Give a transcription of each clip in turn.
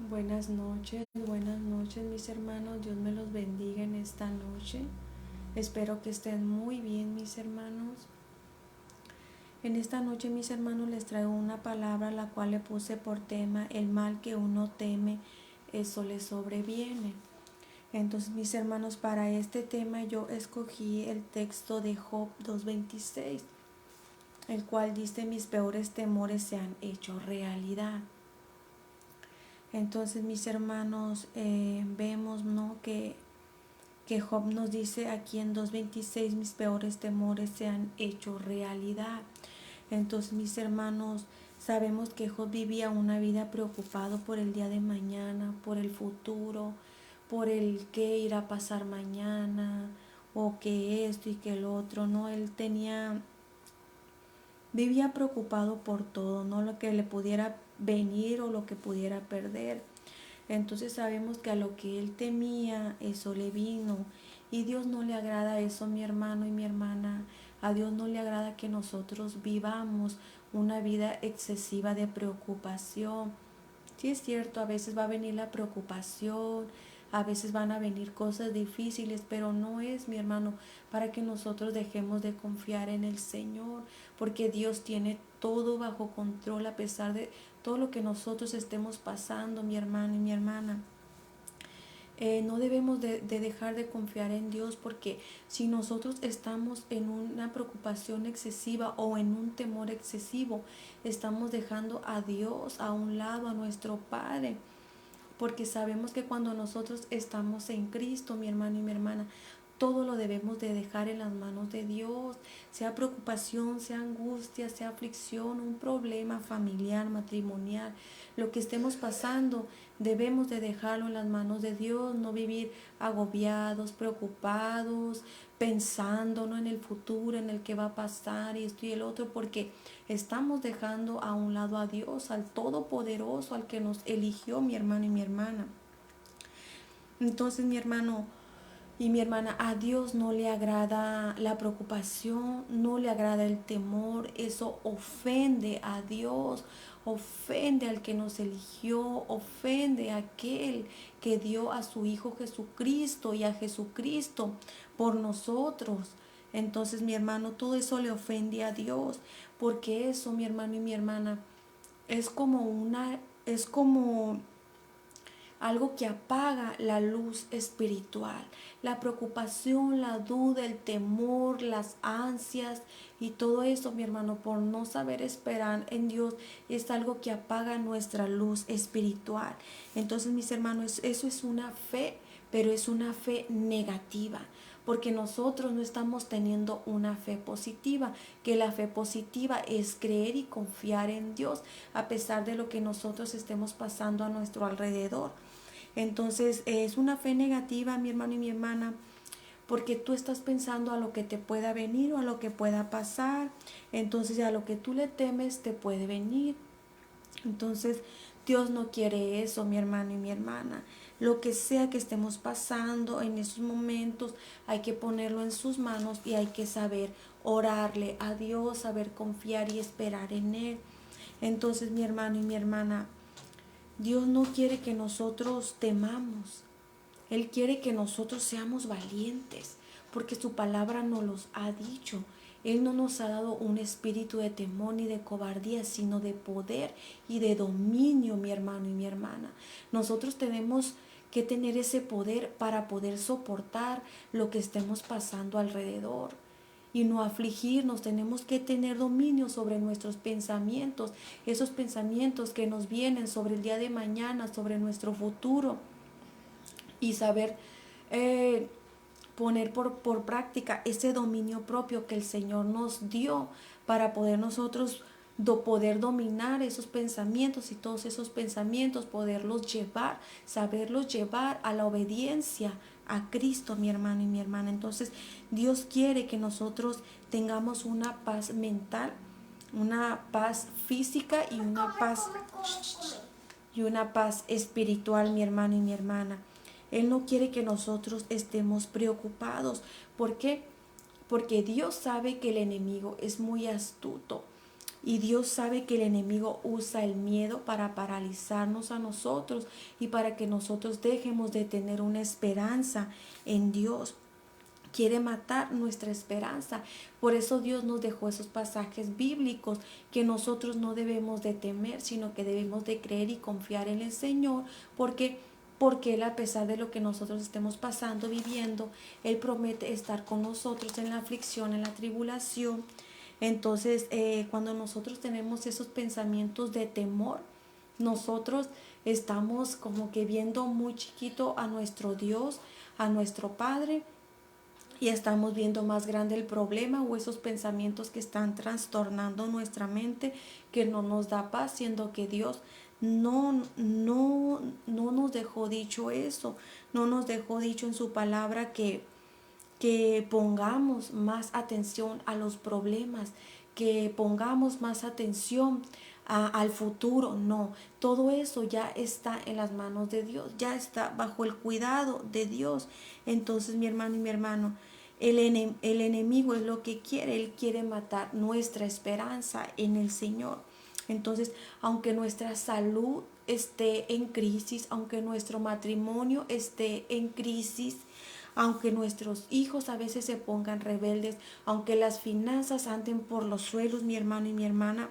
Buenas noches mis hermanos, Dios me los bendiga en esta noche. Espero que estén muy bien mis hermanos. En esta noche mis hermanos les traigo una palabra la cual le puse por tema: el mal que uno teme, eso le sobreviene. Entonces mis hermanos, para este tema yo escogí el texto de Job 2:26, el cual dice: mis peores temores se han hecho realidad. Entonces mis hermanos, vemos, ¿no?, que Job nos dice aquí en 2:26: mis peores temores se han hecho realidad. Entonces mis hermanos, sabemos que Job vivía una vida preocupado por el día de mañana, por el futuro, por el qué irá a pasar mañana, o que esto y que el otro, ¿no? Vivía preocupado por todo, ¿no? Lo que le pudiera venir o lo que pudiera perder. Entonces sabemos que a lo que él temía, eso le vino. Y Dios no le agrada eso, mi hermano y mi hermana. A Dios no le agrada que nosotros vivamos una vida excesiva de preocupación. Sí es cierto, a veces va a venir la preocupación, a veces van a venir cosas difíciles, pero no es, mi hermano, para que nosotros dejemos de confiar en el Señor, porque Dios tiene todo bajo control a pesar de todo lo que nosotros estemos pasando, mi hermano y mi hermana. No debemos de dejar de confiar en Dios, porque si nosotros estamos en una preocupación excesiva o en un temor excesivo, estamos dejando a Dios a un lado, a nuestro Padre, porque sabemos que cuando nosotros estamos en Cristo, mi hermano y mi hermana, todo lo debemos de dejar en las manos de Dios, sea preocupación, sea angustia, sea aflicción, un problema familiar, matrimonial, lo que estemos pasando, debemos de dejarlo en las manos de Dios, no vivir agobiados, preocupados, pensando, ¿no?, en el futuro, en el que va a pasar y esto y el otro, porque estamos dejando a un lado a Dios, al Todopoderoso, al que nos eligió, mi hermano y mi hermana. Entonces, mi hermano y mi hermana, a Dios no le agrada la preocupación, no le agrada el temor. Eso ofende a Dios, ofende al que nos eligió, ofende a aquel que dio a su Hijo Jesucristo y a Jesucristo por nosotros. Entonces, mi hermano, todo eso le ofende a Dios, porque eso, mi hermano y mi hermana, es como algo que apaga la luz espiritual. La preocupación, la duda, el temor, las ansias y todo eso, mi hermano, por no saber esperar en Dios, es algo que apaga nuestra luz espiritual. Entonces, mis hermanos, eso es una fe, pero es una fe negativa, porque nosotros no estamos teniendo una fe positiva, que la fe positiva es creer y confiar en Dios a pesar de lo que nosotros estemos pasando a nuestro alrededor. Entonces es una fe negativa, mi hermano y mi hermana, porque tú estás pensando a lo que te pueda venir o a lo que pueda pasar. Entonces a lo que tú le temes te puede venir. Entonces Dios no quiere eso, mi hermano y mi hermana. Lo que sea que estemos pasando en esos momentos, hay que ponerlo en sus manos y hay que saber orarle a Dios, saber confiar y esperar en Él. Entonces, mi hermano y mi hermana, Dios no quiere que nosotros temamos. Él quiere que nosotros seamos valientes, porque su palabra nos los ha dicho. Él no nos ha dado un espíritu de temor ni de cobardía, sino de poder y de dominio, mi hermano y mi hermana. Nosotros tenemos que tener ese poder para poder soportar lo que estemos pasando alrededor y no afligirnos. Tenemos que tener dominio sobre nuestros pensamientos, esos pensamientos que nos vienen sobre el día de mañana, sobre nuestro futuro, y saber poner por práctica ese dominio propio que el Señor nos dio para poder nosotros poder dominar esos pensamientos, y todos esos pensamientos poderlos llevar, saberlos llevar a la obediencia a Cristo, mi hermano y mi hermana. Entonces Dios quiere que nosotros tengamos una paz mental, una paz física y una paz espiritual, mi hermano y mi hermana. Él no quiere que nosotros estemos preocupados. ¿Por qué? Porque Dios sabe que el enemigo es muy astuto. Y Dios sabe que el enemigo usa el miedo para paralizarnos a nosotros y para que nosotros dejemos de tener una esperanza en Dios. Quiere matar nuestra esperanza. Por eso Dios nos dejó esos pasajes bíblicos que nosotros no debemos de temer, sino que debemos de creer y confiar en el Señor, porque Él, a pesar de lo que nosotros estemos pasando, viviendo, Él promete estar con nosotros en la aflicción, en la tribulación. Entonces, cuando nosotros tenemos esos pensamientos de temor, nosotros estamos como que viendo muy chiquito a nuestro Dios, a nuestro Padre, y estamos viendo más grande el problema o esos pensamientos que están trastornando nuestra mente, que no nos da paz, siendo que Dios no nos dejó dicho eso, no nos dejó dicho en su palabra que pongamos más atención a los problemas, que pongamos más atención al futuro. No, todo eso ya está en las manos de Dios, ya está bajo el cuidado de Dios. Entonces, mi hermano y mi hermano, el enemigo es lo que quiere, él quiere matar nuestra esperanza en el Señor. Entonces, aunque nuestra salud esté en crisis, aunque nuestro matrimonio esté en crisis, aunque nuestros hijos a veces se pongan rebeldes, aunque las finanzas anden por los suelos, mi hermano y mi hermana,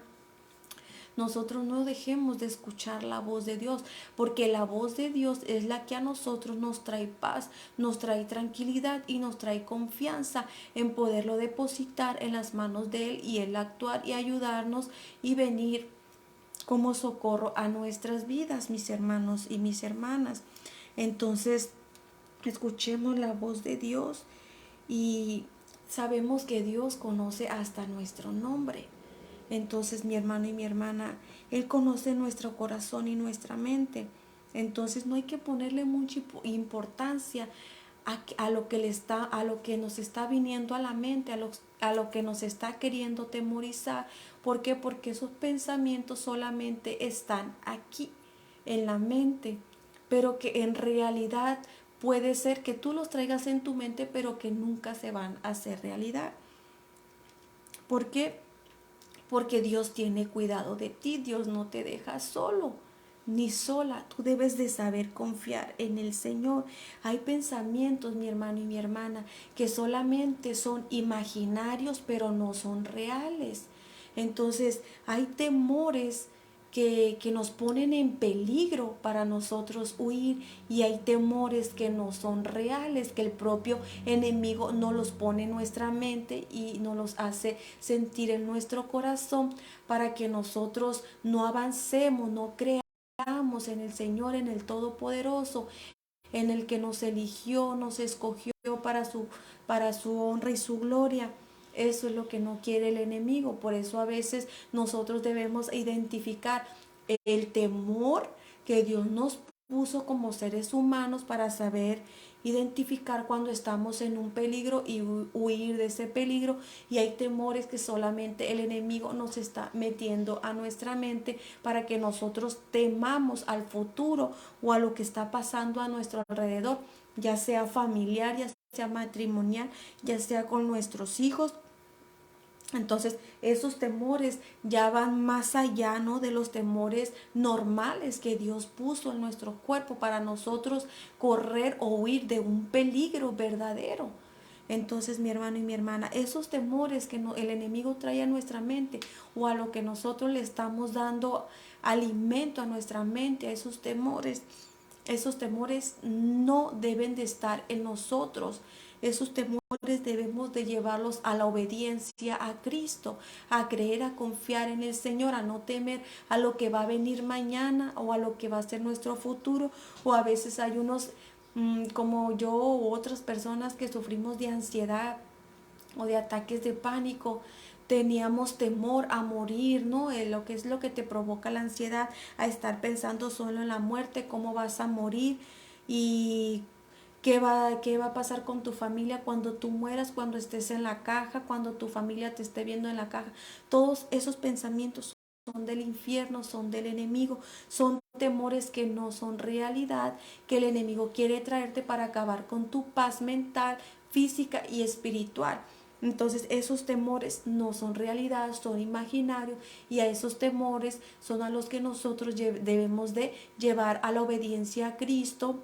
nosotros no dejemos de escuchar la voz de Dios, porque la voz de Dios es la que a nosotros nos trae paz, nos trae tranquilidad y nos trae confianza en poderlo depositar en las manos de Él y Él actuar y ayudarnos y venir como socorro a nuestras vidas, mis hermanos y mis hermanas. Entonces, escuchemos la voz de Dios y sabemos que Dios conoce hasta nuestro nombre. Entonces, mi hermano y mi hermana, Él conoce nuestro corazón y nuestra mente. Entonces no hay que ponerle mucha importancia a lo que nos está viniendo a la mente, a lo que nos está queriendo temorizar. ¿Por qué? Porque esos pensamientos solamente están aquí, en la mente, pero que en realidad puede ser que tú los traigas en tu mente, pero que nunca se van a hacer realidad. ¿Por qué? Porque Dios tiene cuidado de ti, Dios no te deja solo ni sola. Tú debes de saber confiar en el Señor. Hay pensamientos, mi hermano y mi hermana, que solamente son imaginarios, pero no son reales. Entonces, hay temores que nos ponen en peligro para nosotros huir, y hay temores que no son reales, que el propio enemigo nos los pone en nuestra mente y nos los hace sentir en nuestro corazón para que nosotros no avancemos, no creamos en el Señor, en el Todopoderoso, en el que nos eligió, nos escogió para su honra y su gloria. Eso es lo que no quiere el enemigo. Por eso a veces nosotros debemos identificar el temor que Dios nos puso como seres humanos para saber identificar cuando estamos en un peligro y huir de ese peligro. Y hay temores que solamente el enemigo nos está metiendo a nuestra mente para que nosotros temamos al futuro o a lo que está pasando a nuestro alrededor, ya sea familiar, ya sea matrimonial, ya sea con nuestros hijos. Entonces, esos temores ya van más allá, ¿no?, de los temores normales que Dios puso en nuestro cuerpo para nosotros correr o huir de un peligro verdadero. Entonces, mi hermano y mi hermana, esos temores que el enemigo trae a nuestra mente, o a lo que nosotros le estamos dando alimento a nuestra mente, a esos temores no deben de estar en nosotros. Esos temores debemos de llevarlos a la obediencia a Cristo, a creer, a confiar en el Señor, a no temer a lo que va a venir mañana o a lo que va a ser nuestro futuro. O a veces hay unos como yo u otras personas que sufrimos de ansiedad o de ataques de pánico. Teníamos temor a morir, ¿no? Lo que es lo que te provoca la ansiedad, a estar pensando solo en la muerte, cómo vas a morir y qué va a pasar con tu familia cuando tú mueras, cuando estés en la caja, cuando tu familia te esté viendo en la caja. Todos esos pensamientos son del infierno, son del enemigo, son temores que no son realidad, que el enemigo quiere traerte para acabar con tu paz mental, física y espiritual. Entonces esos temores no son realidad, son imaginarios, y a esos temores son a los que nosotros debemos de llevar a la obediencia a Cristo,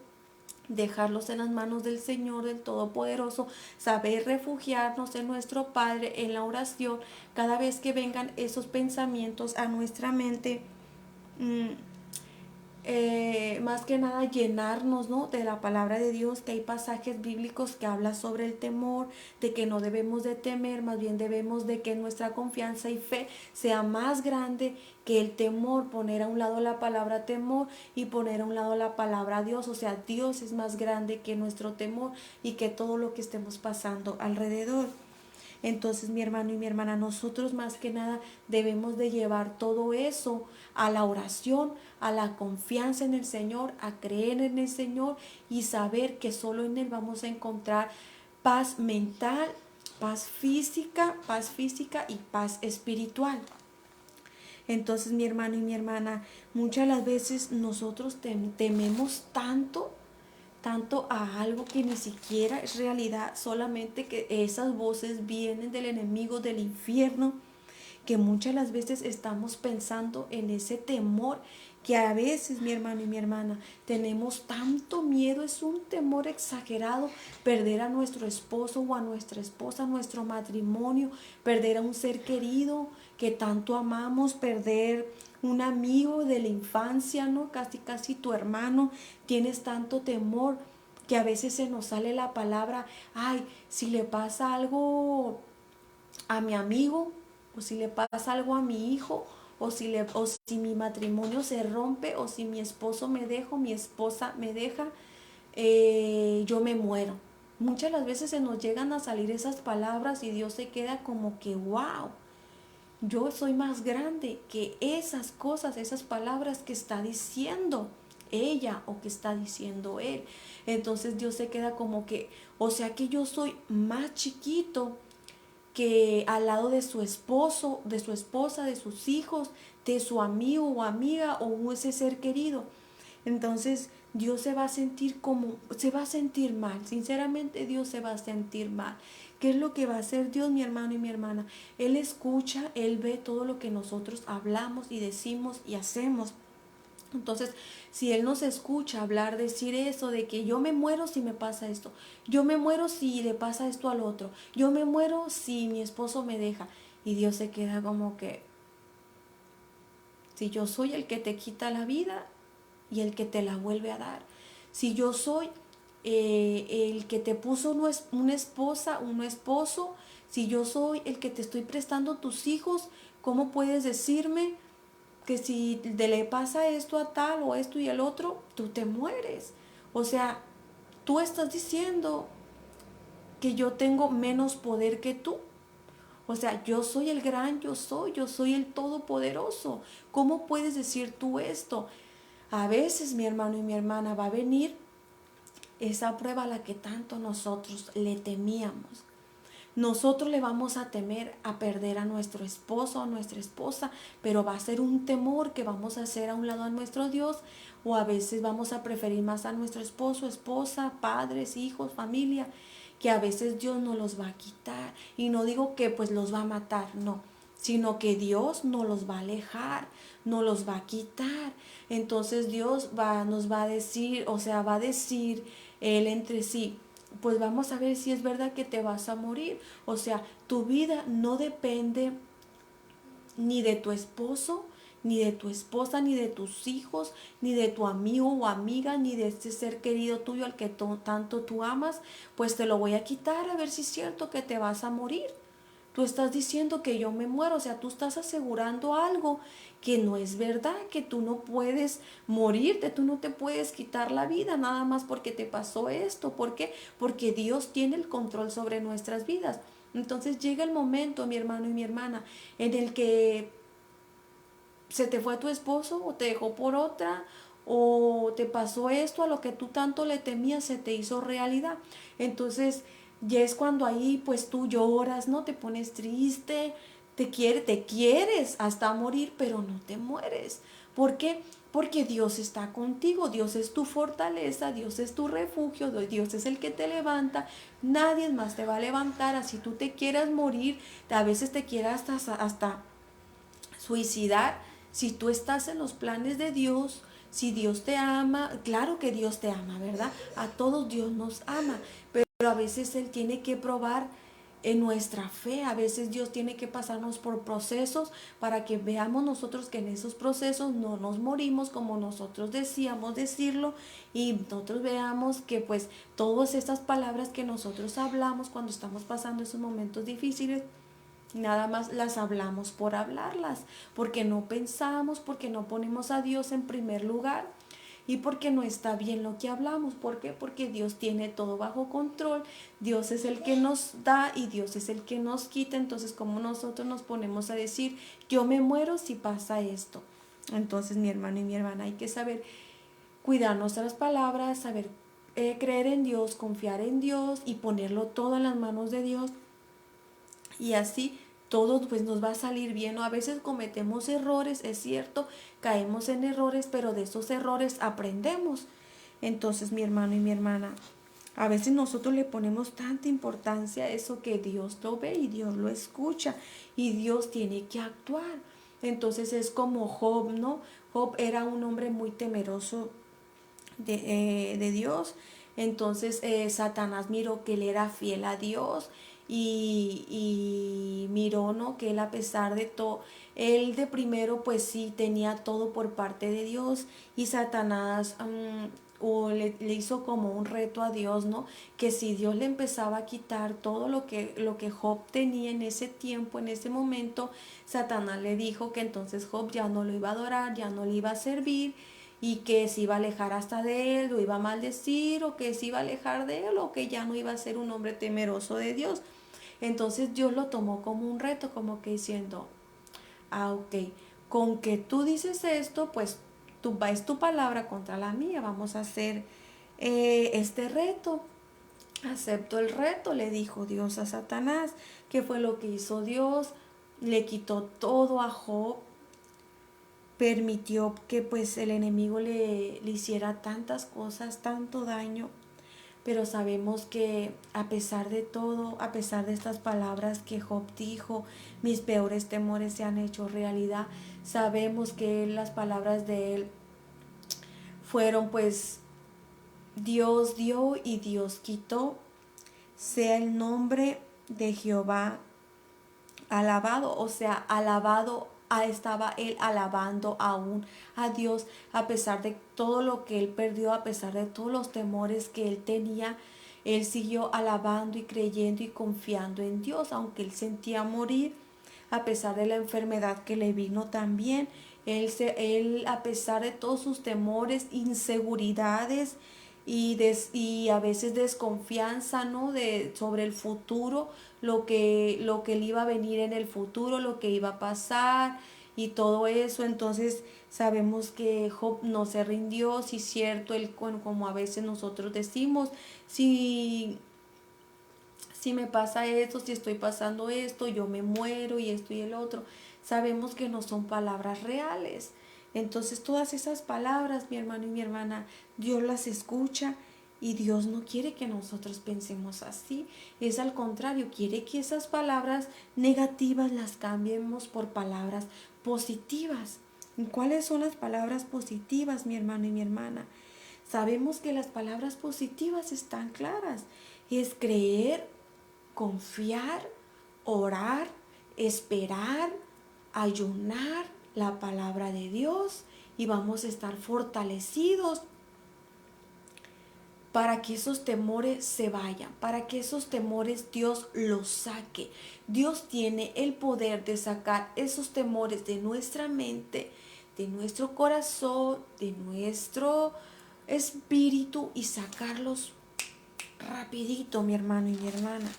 dejarlos en las manos del Señor, del Todopoderoso, saber refugiarnos en nuestro Padre, en la oración, cada vez que vengan esos pensamientos a nuestra mente. mmm, Más que nada llenarnos, ¿no?, de la palabra de Dios, que hay pasajes bíblicos que hablan sobre el temor, de que no debemos de temer, más bien debemos de que nuestra confianza y fe sea más grande que el temor, poner a un lado la palabra temor y poner a un lado la palabra Dios. O sea, Dios es más grande que nuestro temor y que todo lo que estemos pasando alrededor. Entonces, mi hermano y mi hermana, nosotros más que nada debemos de llevar todo eso a la oración, a la confianza en el Señor, a creer en el Señor y saber que solo en Él vamos a encontrar paz mental, paz física y paz espiritual. Entonces, mi hermano y mi hermana, muchas las veces nosotros tememos tanto a algo que ni siquiera es realidad, solamente que esas voces vienen del enemigo, del infierno, que muchas las veces estamos pensando en ese temor, que a veces, mi hermano y mi hermana, tenemos tanto miedo, es un temor exagerado, perder a nuestro esposo o a nuestra esposa, nuestro matrimonio, perder a un ser querido que tanto amamos, perder un amigo de la infancia, ¿no? Casi tu hermano, tienes tanto temor que a veces se nos sale la palabra, ay, si le pasa algo a mi amigo, o si le pasa algo a mi hijo, o si mi matrimonio se rompe, o si mi esposo me deja, o mi esposa me deja, yo me muero. Muchas las veces se nos llegan a salir esas palabras y Dios se queda como que, wow, yo soy más grande que esas cosas, esas palabras que está diciendo ella o que está diciendo él. Entonces Dios se queda como que, o sea que yo soy más chiquito que al lado de su esposo, de su esposa, de sus hijos, de su amigo o amiga o ese ser querido. Entonces Dios se va a sentir mal, sinceramente Dios se va a sentir mal. ¿Qué es lo que va a hacer Dios, mi hermano y mi hermana? Él escucha, Él ve todo lo que nosotros hablamos y decimos y hacemos. Entonces, si Él nos escucha hablar, decir eso, de que yo me muero si me pasa esto, yo me muero si le pasa esto al otro, yo me muero si mi esposo me deja, y Dios se queda como que, si yo soy el que te quita la vida y el que te la vuelve a dar, si yo soy el que te puso una esposa, un esposo, si yo soy el que te estoy prestando tus hijos, ¿cómo puedes decirme que si le pasa esto a tal o esto y el otro, tú te mueres? O sea, tú estás diciendo que yo tengo menos poder que tú. O sea, yo soy el gran yo soy el todopoderoso. ¿Cómo puedes decir tú esto? A veces, mi hermano y mi hermana, va a venir esa prueba a la que tanto nosotros le temíamos. Nosotros le vamos a temer a perder a nuestro esposo o a nuestra esposa, pero va a ser un temor que vamos a hacer a un lado a nuestro Dios, o a veces vamos a preferir más a nuestro esposo, esposa, padres, hijos, familia, que a veces Dios nos los va a quitar. Y no digo que pues los va a matar, no, sino que Dios nos los va a alejar, nos los va a quitar. Entonces Dios nos va a decir, o sea, va a decir Él entre sí, pues vamos a ver si es verdad que te vas a morir. O sea, tu vida no depende ni de tu esposo, ni de tu esposa, ni de tus hijos, ni de tu amigo o amiga, ni de este ser querido tuyo al que tanto tú amas. Pues te lo voy a quitar a ver si es cierto que te vas a morir. Tú estás diciendo que yo me muero, o sea, tú estás asegurando algo que no es verdad, que tú no puedes morirte, tú no te puedes quitar la vida nada más porque te pasó esto. ¿Por qué? Porque Dios tiene el control sobre nuestras vidas. Entonces llega el momento, mi hermano y mi hermana, en el que se te fue tu esposo o te dejó por otra, o te pasó esto a lo que tú tanto le temías, se te hizo realidad. Entonces ya es cuando ahí pues tú lloras, ¿no? Te pones triste, te quieres hasta morir, pero no te mueres, ¿Por qué? Porque Dios está contigo, Dios es tu fortaleza, Dios es tu refugio, Dios es el que te levanta, nadie más te va a levantar, así tú te quieras morir, a veces te quieras hasta suicidar. Si tú estás en los planes de Dios, si Dios te ama, claro que Dios te ama, ¿verdad? A todos Dios nos ama, pero a veces Él tiene que probar en nuestra fe. A veces Dios tiene que pasarnos por procesos para que veamos nosotros que en esos procesos no nos morimos como nosotros decíamos decirlo, y nosotros veamos que pues todas estas palabras que nosotros hablamos cuando estamos pasando esos momentos difíciles, nada más las hablamos por hablarlas, porque no pensamos, porque no ponemos a Dios en primer lugar y porque no está bien lo que hablamos. ¿Por qué? Porque Dios tiene todo bajo control. Dios es el que nos da y Dios es el que nos quita. Entonces, ¿cómo nosotros nos ponemos a decir, yo me muero si pasa esto? Entonces, mi hermano y mi hermana, hay que saber cuidar nuestras palabras, saber creer en Dios, confiar en Dios y ponerlo todo en las manos de Dios. Y así todo pues nos va a salir bien. A veces cometemos errores, es cierto, caemos en errores, pero de esos errores aprendemos. Entonces, mi hermano y mi hermana, a veces nosotros le ponemos tanta importancia a eso que Dios lo ve y Dios lo escucha y Dios tiene que actuar. Entonces es como Job, ¿no? Job era un hombre muy temeroso de Dios. Entonces Satanás miró que él era fiel a Dios y miró, ¿no?, que él, a pesar de todo, él de primero pues sí tenía todo por parte de Dios, y Satanás le hizo como un reto a Dios, ¿no? Que si Dios le empezaba a quitar todo lo que Job tenía en ese tiempo, en ese momento, Satanás le dijo que entonces Job ya no lo iba a adorar, ya no le iba a servir, y que se iba a alejar hasta de él, lo iba a maldecir, o que se iba a alejar de él, o que ya no iba a ser un hombre temeroso de Dios. Entonces Dios lo tomó como un reto, como que diciendo, ok, con que tú dices esto, pues es tu palabra contra la mía, vamos a hacer este reto. Acepto el reto, le dijo Dios a Satanás. ¿Qué fue lo que hizo Dios? Le quitó todo a Job, permitió que pues el enemigo le hiciera tantas cosas, tanto daño, pero sabemos que a pesar de todo, a pesar de estas palabras que Job dijo, mis peores temores se han hecho realidad. Sabemos que las palabras de él fueron pues Dios dio y Dios quitó. Sea el nombre de Jehová alabado, o sea, alabado. Estaba él alabando aún a Dios, a pesar de todo lo que él perdió, a pesar de todos los temores que él tenía. Él siguió alabando y creyendo y confiando en Dios, aunque él sentía morir, a pesar de la enfermedad que le vino también. Él, a pesar de todos sus temores, inseguridades y a veces desconfianza, ¿no?, sobre el futuro, lo que le iba a venir en el futuro, lo que iba a pasar y todo eso. Entonces sabemos que Job no se rindió. Sí, cierto, él, como a veces nosotros decimos, si me pasa esto, si estoy pasando esto, yo me muero y esto y el otro. Sabemos que no son palabras reales. Entonces todas esas palabras, mi hermano y mi hermana, Dios las escucha, y Dios no quiere que nosotros pensemos así. Es al contrario, quiere que esas palabras negativas las cambiemos por palabras positivas. ¿Y cuáles son las palabras positivas, mi hermano y mi hermana? Sabemos que las palabras positivas están claras. Es creer, confiar, orar, esperar, ayunar la palabra de Dios, y vamos a estar fortalecidos para que esos temores se vayan, para que esos temores Dios los saque. Dios tiene el poder de sacar esos temores de nuestra mente, de nuestro corazón, de nuestro espíritu, y sacarlos rapidito, mi hermano y mi hermana.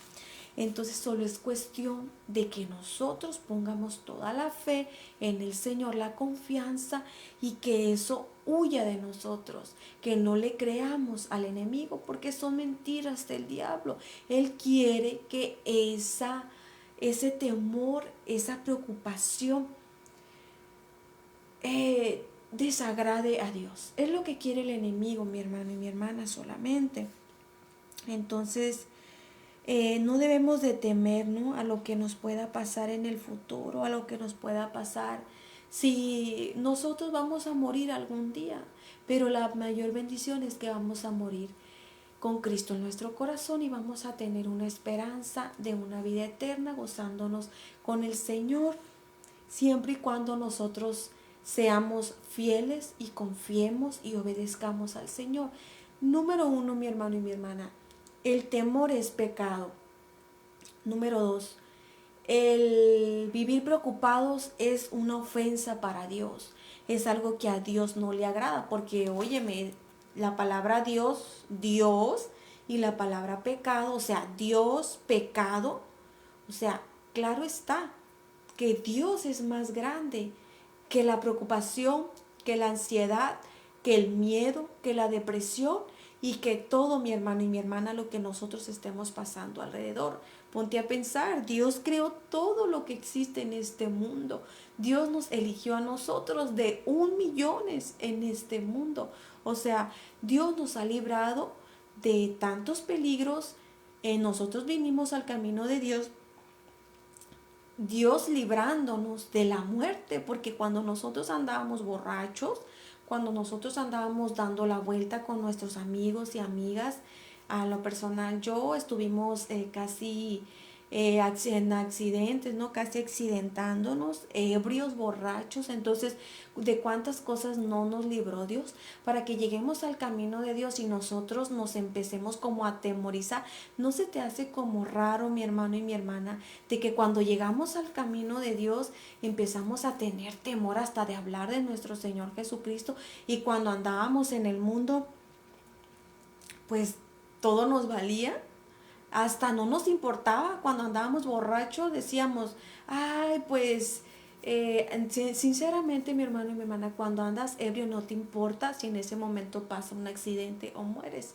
Entonces solo es cuestión de que nosotros pongamos toda la fe en el Señor, la confianza, y que eso huya de nosotros, que no le creamos al enemigo, porque son mentiras del diablo. Él quiere que ese temor, esa preocupación desagrade a Dios. Es lo que quiere el enemigo, mi hermano y mi hermana, solamente. Entonces, no debemos de temer, ¿no?, a lo que nos pueda pasar en el futuro, a lo que nos pueda pasar. Si nosotros vamos a morir algún día, pero la mayor bendición es que vamos a morir con Cristo en nuestro corazón y vamos a tener una esperanza de una vida eterna gozándonos con el Señor, siempre y cuando nosotros seamos fieles y confiemos y obedezcamos al Señor. Número 1, mi hermano y mi hermana, el temor es pecado. Número 2, el vivir preocupados es una ofensa para Dios. Es algo que a Dios no le agrada, porque óyeme, la palabra Dios, Dios, y la palabra pecado, o sea, Dios, pecado, o sea, claro está que Dios es más grande que la preocupación, que la ansiedad, que el miedo, que la depresión y que todo, mi hermano y mi hermana, lo que nosotros estemos pasando alrededor. Ponte a pensar, Dios creó todo lo que existe en este mundo. Dios nos eligió a nosotros de 1.000.000 en este mundo. O sea, Dios nos ha librado de tantos peligros. Nosotros vinimos al camino de Dios, Dios librándonos de la muerte, porque cuando nosotros andábamos borrachos, cuando nosotros andábamos dando la vuelta con nuestros amigos y amigas, a lo personal yo estuvimos casi en accidentes, ¿no? Casi accidentándonos, ebrios, borrachos. Entonces, ¿de cuántas cosas no nos libró Dios? Para que lleguemos al camino de Dios y nosotros nos empecemos como a atemorizar. ¿No se te hace como raro, mi hermano y mi hermana, de que cuando llegamos al camino de Dios empezamos a tener temor hasta de hablar de nuestro Señor Jesucristo? Y cuando andábamos en el mundo, pues todo nos valía, hasta no nos importaba. Cuando andábamos borrachos decíamos, ay, pues sinceramente, mi hermano y mi hermana, cuando andas ebrio no te importa si en ese momento pasa un accidente o mueres.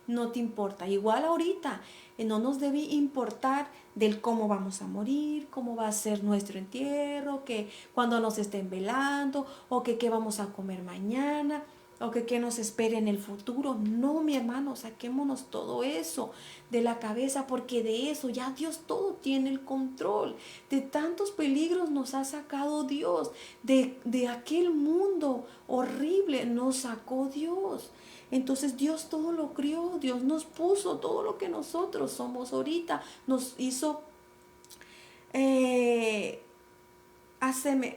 No te importa. Igual ahorita, no nos debe importar del cómo vamos a morir, cómo va a ser nuestro entierro, que cuando nos estén velando, o que qué vamos a comer mañana, o que qué nos espera en el futuro. No, mi hermano, saquémonos todo eso de la cabeza, porque de eso ya Dios todo tiene el control. De tantos peligros nos ha sacado Dios, de aquel mundo horrible nos sacó Dios. Entonces Dios todo lo crió, Dios nos puso todo lo que nosotros somos ahorita, nos hizo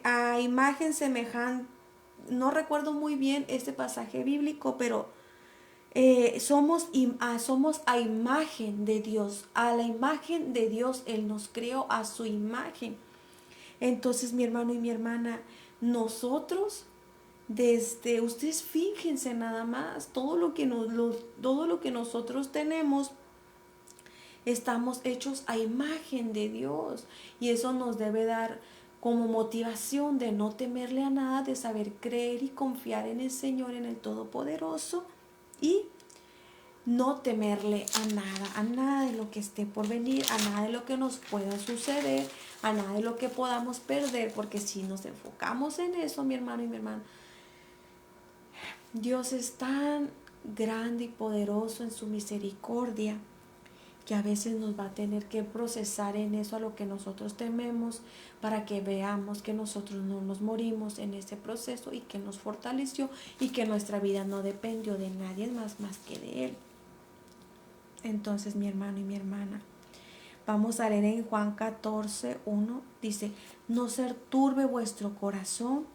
a imagen semejante. No recuerdo muy bien este pasaje bíblico, pero somos a imagen de Dios. A la imagen de Dios Él nos creó, a su imagen. Entonces, mi hermano y mi hermana, nosotros, desde ustedes fíjense nada más, todo lo que nosotros tenemos, estamos hechos a imagen de Dios, y eso nos debe dar como motivación de no temerle a nada, de saber creer y confiar en el Señor, en el Todopoderoso, y no temerle a nada de lo que esté por venir, a nada de lo que nos pueda suceder, a nada de lo que podamos perder, porque si nos enfocamos en eso, mi hermano y mi hermana, Dios es tan grande y poderoso en su misericordia, que a veces nos va a tener que procesar en eso a lo que nosotros tememos, para que veamos que nosotros no nos morimos en ese proceso, y que nos fortaleció, y que nuestra vida no dependió de nadie más que de Él. Entonces, mi hermano y mi hermana, vamos a leer en Juan 14:1, dice, no se turbe vuestro corazón,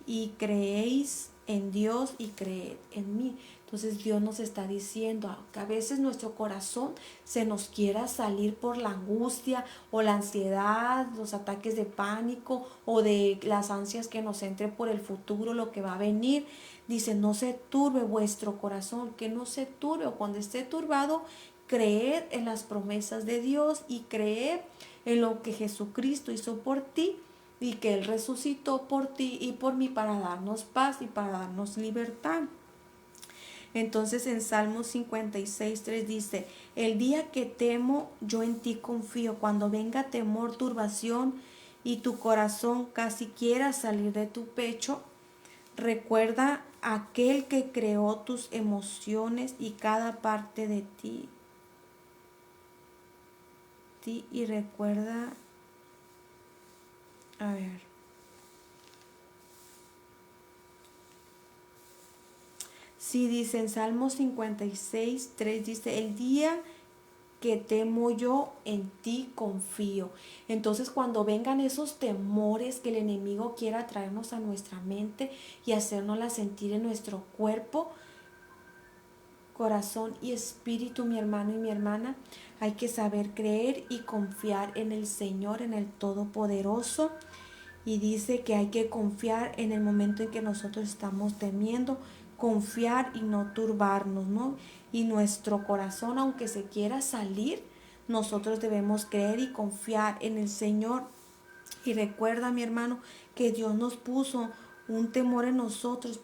y creéis en Dios y creed en mí. Entonces Dios nos está diciendo que a veces nuestro corazón se nos quiera salir por la angustia o la ansiedad, los ataques de pánico o de las ansias que nos entre por el futuro, lo que va a venir. Dice, no se turbe vuestro corazón, que no se turbe, o cuando esté turbado, creed en las promesas de Dios y creed en lo que Jesucristo hizo por ti, y que Él resucitó por ti y por mí para darnos paz y para darnos libertad. Entonces en Salmos 56:3 dice, el día que temo, yo en ti confío. Cuando venga temor, turbación, y tu corazón casi quiera salir de tu pecho, Recuerda a aquel que creó tus emociones y cada parte de ti. Y recuerda, a ver, sí dice en Salmo 56, 3 dice, el día que temo yo, en ti confío. Entonces cuando vengan esos temores que el enemigo quiera traernos a nuestra mente y hacernosla sentir en nuestro cuerpo, corazón y espíritu, mi hermano y mi hermana, hay que saber creer y confiar en el Señor, en el Todopoderoso. Y dice que hay que confiar en el momento en que nosotros estamos temiendo, confiar y no turbarnos, ¿no? Y nuestro corazón, aunque se quiera salir, nosotros debemos creer y confiar en el Señor. Y recuerda, mi hermano, que Dios nos puso un temor en nosotros,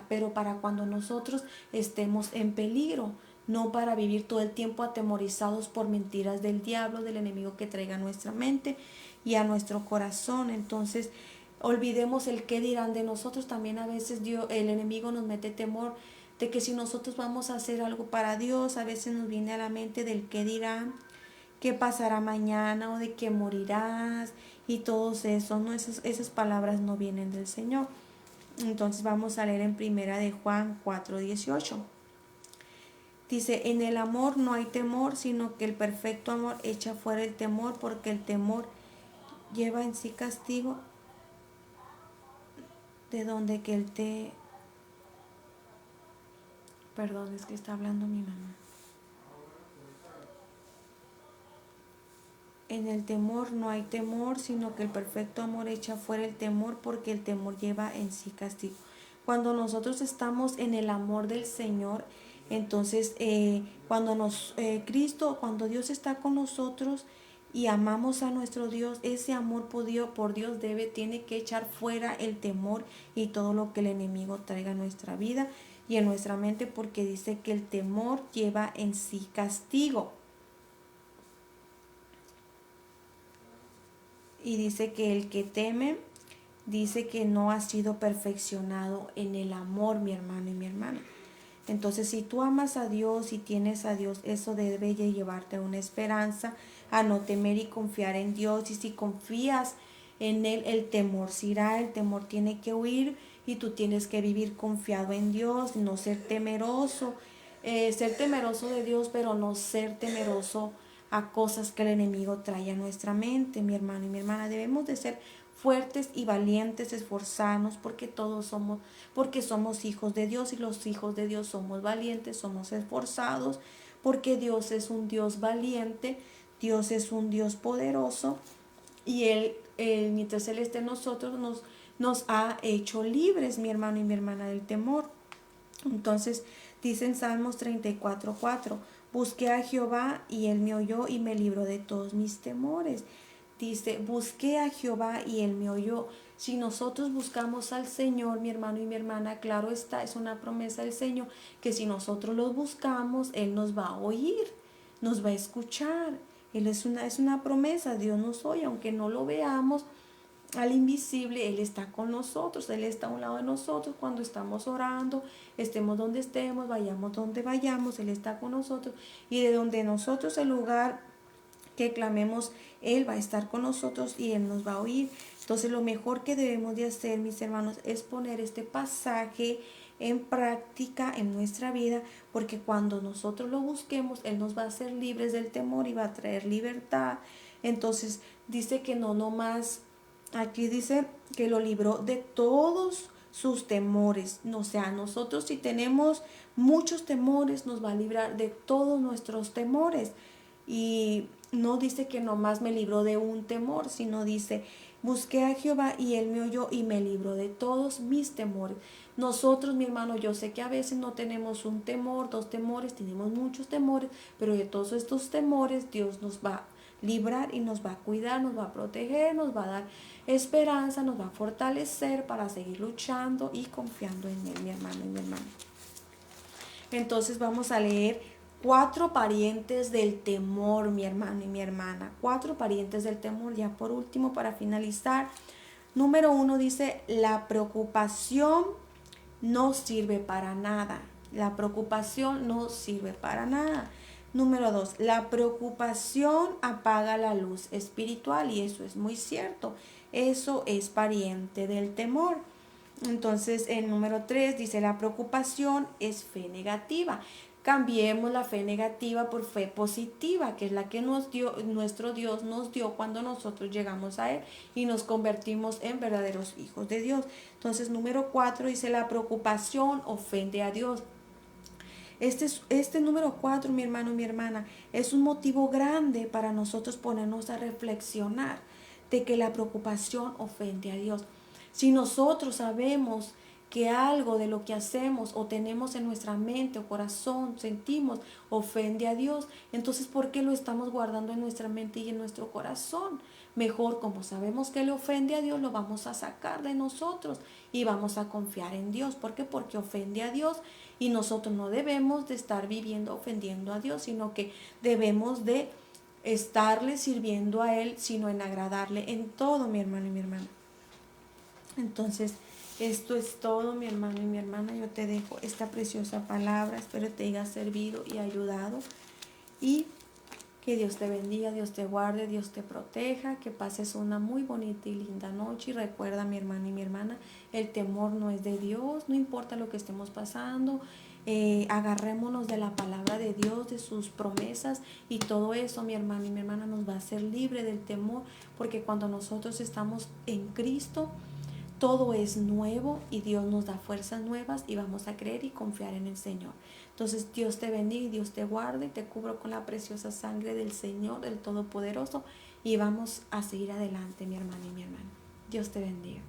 pero para cuando nosotros estemos en peligro, no para vivir todo el tiempo atemorizados por mentiras del diablo, del enemigo que traiga a nuestra mente y a nuestro corazón. Entonces, olvidemos el qué dirán de nosotros. También a veces el enemigo nos mete temor de que si nosotros vamos a hacer algo para Dios, a veces nos viene a la mente del qué dirán, qué pasará mañana o de que morirás y todos eso, ¿no? Esas palabras no vienen del Señor. Entonces vamos a leer en primera de Juan 4:18. Dice, en el amor no hay temor, sino que el perfecto amor echa fuera el temor, porque el temor lleva en sí castigo, de donde que Perdón, es que está hablando mi mamá. En el temor no hay temor, sino que el perfecto amor echa fuera el temor, porque el temor lleva en sí castigo. Cuando nosotros estamos en el amor del Señor, entonces cuando Dios está con nosotros y amamos a nuestro Dios, ese amor por Dios tiene que echar fuera el temor y todo lo que el enemigo traiga a nuestra vida y en nuestra mente, porque dice que el temor lleva en sí castigo. Y dice que el que teme, dice que no ha sido perfeccionado en el amor, mi hermano y mi hermana. Entonces, si tú amas a Dios y tienes a Dios, eso debe llevarte a una esperanza, a no temer y confiar en Dios. Y si confías en Él, el temor se irá, el temor tiene que huir y tú tienes que vivir confiado en Dios, no ser temeroso, ser temeroso de Dios, pero no ser temeroso a cosas que el enemigo trae a nuestra mente, mi hermano y mi hermana. Debemos de ser fuertes y valientes, esforzarnos, porque somos hijos de Dios y los hijos de Dios somos valientes, somos esforzados, porque Dios es un Dios valiente, Dios es un Dios poderoso y mientras Él esté en nosotros, nos ha hecho libres, mi hermano y mi hermana, del temor. Entonces dice en Salmos 34:4, busqué a Jehová y Él me oyó y me libró de todos mis temores. Dice, busqué a Jehová y Él me oyó. Si nosotros buscamos al Señor, mi hermano y mi hermana, claro está, es una promesa del Señor, que si nosotros los buscamos, Él nos va a oír, nos va a escuchar. Él es una promesa, Dios nos oye, aunque no lo veamos al invisible, Él está con nosotros, Él está a un lado de nosotros cuando estamos orando, estemos donde estemos, vayamos donde vayamos, Él está con nosotros y de donde nosotros, el lugar que clamemos, Él va a estar con nosotros y Él nos va a oír. Entonces lo mejor que debemos de hacer, mis hermanos, es poner este pasaje en práctica en nuestra vida, porque cuando nosotros lo busquemos, Él nos va a hacer libres del temor y va a traer libertad. Entonces dice que no nomás, aquí dice que lo libró de todos sus temores. O sea, nosotros si tenemos muchos temores, nos va a librar de todos nuestros temores. Y no dice que nomás me libró de un temor, sino dice, busqué a Jehová y Él me oyó y me libró de todos mis temores. Nosotros, mi hermano, yo sé que a veces no tenemos un temor, dos temores, tenemos muchos temores, pero de todos estos temores Dios nos va a librar y nos va a cuidar, nos va a proteger, nos va a dar esperanza, nos va a fortalecer para seguir luchando y confiando en Él, mi hermano y mi hermana. Entonces vamos a leer 4 parientes del temor, mi hermano y mi hermana. 4 parientes del temor, ya por último, para finalizar. Número 1 dice la preocupación no sirve para nada. La preocupación no sirve para nada. Número 2, la preocupación apaga la luz espiritual y eso es muy cierto. Eso es pariente del temor. Entonces, el número 3 dice, la preocupación es fe negativa. Cambiemos la fe negativa por fe positiva, que es la que nuestro Dios nos dio cuando nosotros llegamos a Él y nos convertimos en verdaderos hijos de Dios. Entonces, número 4 dice, la preocupación ofende a Dios. Este número 4, mi hermano y mi hermana, es un motivo grande para nosotros ponernos a reflexionar de que la preocupación ofende a Dios. Si nosotros sabemos que algo de lo que hacemos o tenemos en nuestra mente o corazón, sentimos, ofende a Dios, entonces ¿por qué lo estamos guardando en nuestra mente y en nuestro corazón? Mejor, como sabemos que le ofende a Dios, lo vamos a sacar de nosotros y vamos a confiar en Dios. ¿Por qué? Porque ofende a Dios y nosotros no debemos de estar viviendo ofendiendo a Dios, sino que debemos de estarle sirviendo a Él, sino en agradarle en todo, mi hermano y mi hermana. Entonces, esto es todo, mi hermano y mi hermana. Yo te dejo esta preciosa palabra. Espero te haya servido y ayudado. Y que Dios te bendiga, Dios te guarde, Dios te proteja. Que pases una muy bonita y linda noche. Y recuerda, mi hermano y mi hermana, el temor no es de Dios. No importa lo que estemos pasando. Agarrémonos de la palabra de Dios, de sus promesas, y todo eso, mi hermano y mi hermana, nos va a hacer libre del temor, porque cuando nosotros estamos en Cristo, todo es nuevo y Dios nos da fuerzas nuevas y vamos a creer y confiar en el Señor. Entonces, Dios te bendiga y Dios te guarde y te cubro con la preciosa sangre del Señor, del Todopoderoso, y vamos a seguir adelante, mi hermano y mi hermana. Dios te bendiga.